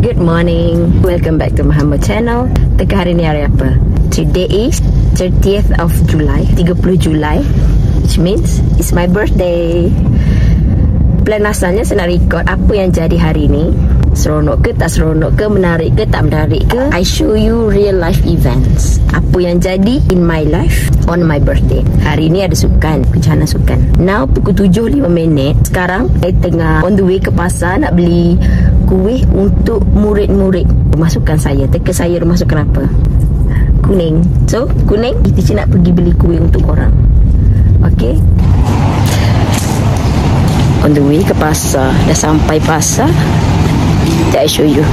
Good morning. Welcome back to Muhammad channel. Teka hari ni hari apa? Today is 30th of July, 30 Julai, which means it's my birthday. Plan asalnya saya nak record apa yang jadi hari ni. Seronok ke tak seronok ke, menarik ke tak menarik ke. I show you real life events, apa yang jadi in my life on my birthday. Hari ni ada sukan, pecahan sukan. Now pukul 7.05. Sekarang saya tengah on the way ke pasar nak beli kuih untuk murid-murid rumah sukan saya. Teka saya rumah sukan apa? Kuning. So kuning, teacher nak pergi beli kuih untuk orang. Okay, on the way ke pasar. Dah sampai pasar, I show you.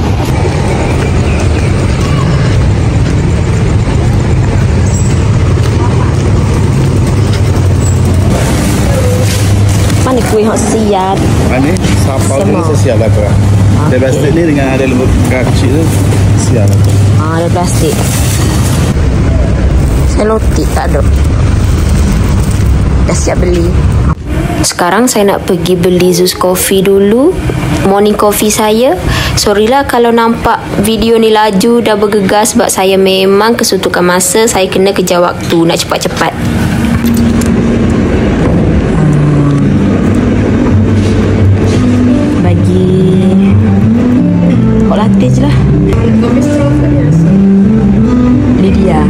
Mana kuih hok siap? Mana? Sapau ni siap lah kau. Ada plastik ni dengan ada lembut kecil tu siap lah. Ada plastik. Selotik tak ada. Dah siap beli. Sekarang saya nak pergi beli Zeus Coffee dulu. Morning coffee saya. Sorry lah kalau nampak video ni laju dah bergegas, sebab saya memang kesuntukan masa. Saya kena kejar waktu, nak cepat-cepat. Bagi kok latte je lah. Kopi stroke biasa. Lydia.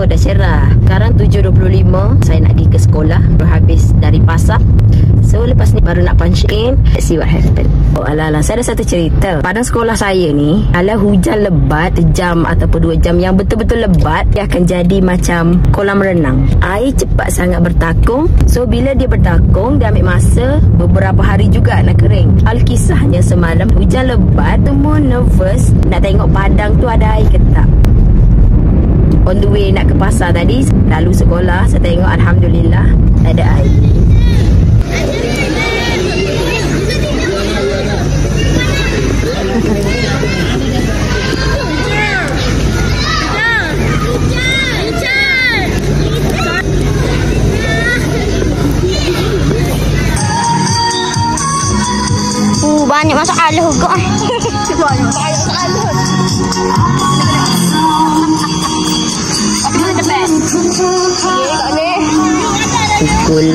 Dah cerah. Sekarang 7.25. Saya nak pergi ke sekolah. Baru habis dari pasar. So lepas ni baru nak punch in. Let's see what happen. Oh alah, saya ada satu cerita. Pada sekolah saya ni, kalau hujan lebat jam ataupun 2 jam yang betul-betul lebat, dia akan jadi macam kolam renang. Air cepat sangat bertakung. So bila dia bertakung, dia ambil masa beberapa hari juga nak kering. Alkisahnya semalam hujan lebat, semua nervous nak tengok padang tu ada air ke tak. On the way nak ke pasar tadi, lalu sekolah, saya tengok alhamdulillah ada air. Banyak masalah juga. Banyak masalah. Pukul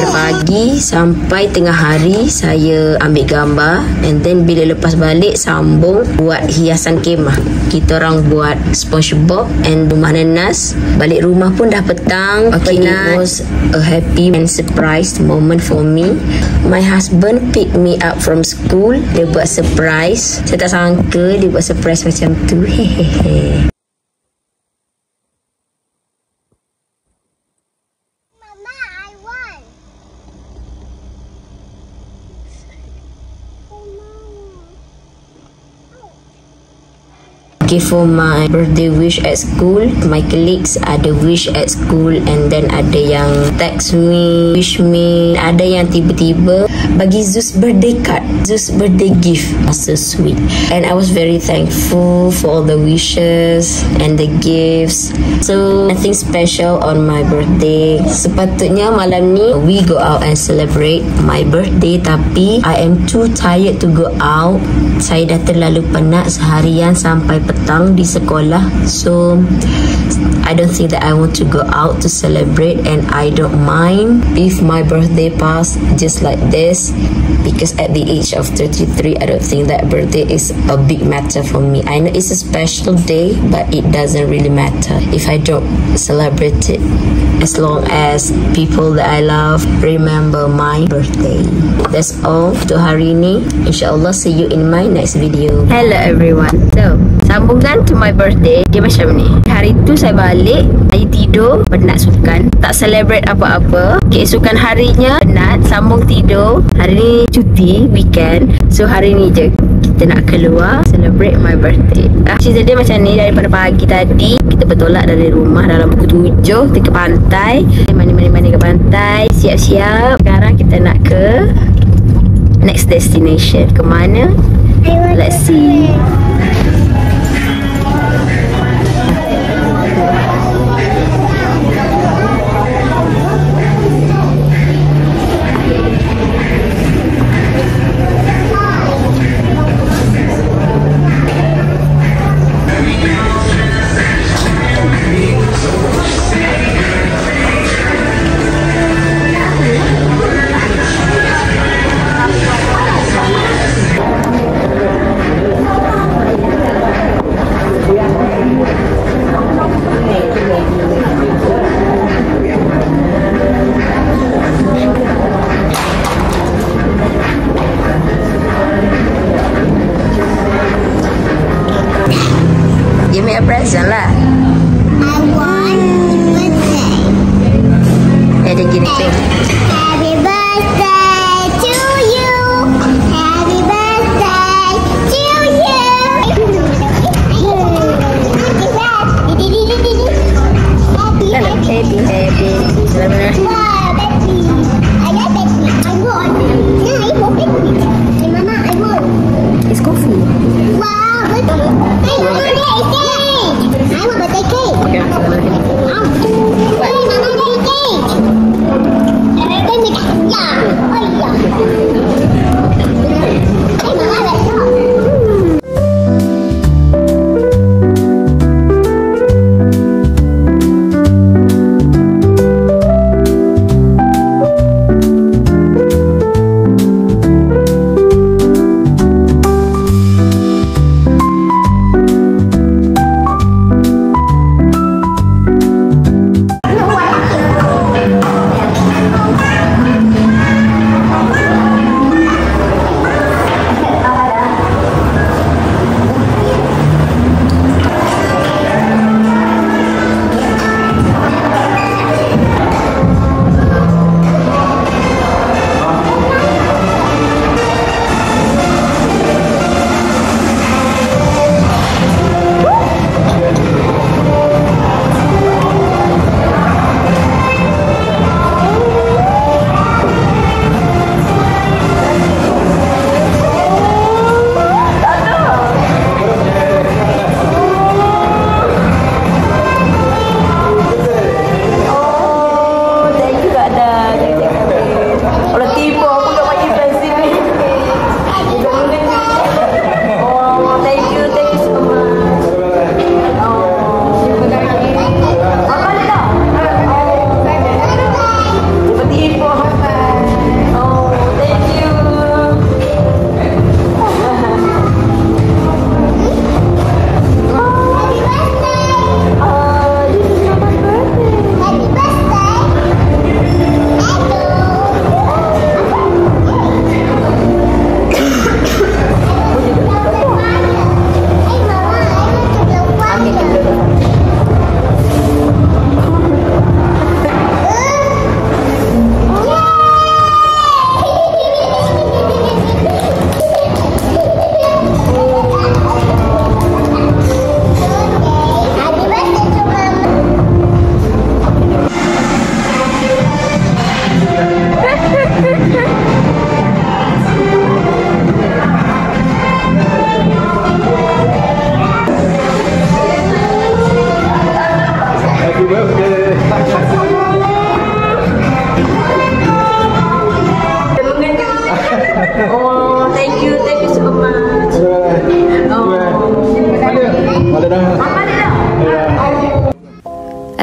pagi sampai tengah hari saya ambil gambar, and then bila lepas balik sambung buat hiasan kemah. Kita orang buat SpongeBob and rumah nanas. Balik rumah pun dah petang. Okay, it was a happy and surprise moment for me. My husband pick me up from school. Dia buat surprise. Saya tak sangka dia buat surprise macam tu. Hehehe. Okay, for my birthday wish at school, my colleagues ada wish at school, and then ada yang text me, wish me, ada yang tiba-tiba bagi Zeus birthday card, Zeus birthday gift. So sweet, and I was very thankful for all the wishes and the gifts. So nothing special on my birthday. Sepatutnya malam ni we go out and celebrate my birthday, tapi I am too tired to go out. Saya dah terlalu penat seharian sampai petang hutang di sekolah. So I don't think that I want to go out to celebrate, and I don't mind if my birthday pass just like this, because at the age of 33 I don't think that birthday is a big matter for me. I know it's a special day, but it doesn't really matter if I don't celebrate it, as long as people that I love remember my birthday. That's all untuk hari ini. InsyaAllah see you in my next video. Hello everyone. So sambungan to my birthday, dia macam ni. Hari tu saya balik, saya tidur, penat sukan, tak celebrate apa-apa. Keesokan harinya penat, sambung tidur. Hari ni cuti, weekend. So hari ni je kita nak keluar celebrate my birthday. Cerita dia macam ni, daripada pagi tadi kita bertolak dari rumah dalam pukul 7, kita ke pantai, mandi ke pantai, siap-siap. Sekarang kita nak ke next destination. Ke mana? Let's see. Give me a present lah. I want birthday. Ada gini tu. Happy birthday to you. Happy birthday to you. Happy. Selamat. Wow, Betty. I got Betty. I want. No, I want Betty. Hey, Mama, I want. It's coffee. Wow, Betty. Hey, birthday cake. I want birthday cake. Okay, selamat. Hey, Mama, birthday cake. Yeah. Oh, yeah. Hey, Mama, let's go.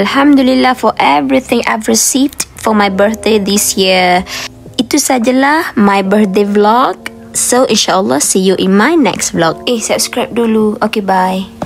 Alhamdulillah for everything I've received for my birthday this year. Itu sajalah my birthday vlog. So insyaAllah see you in my next vlog. Subscribe dulu. Okay, bye.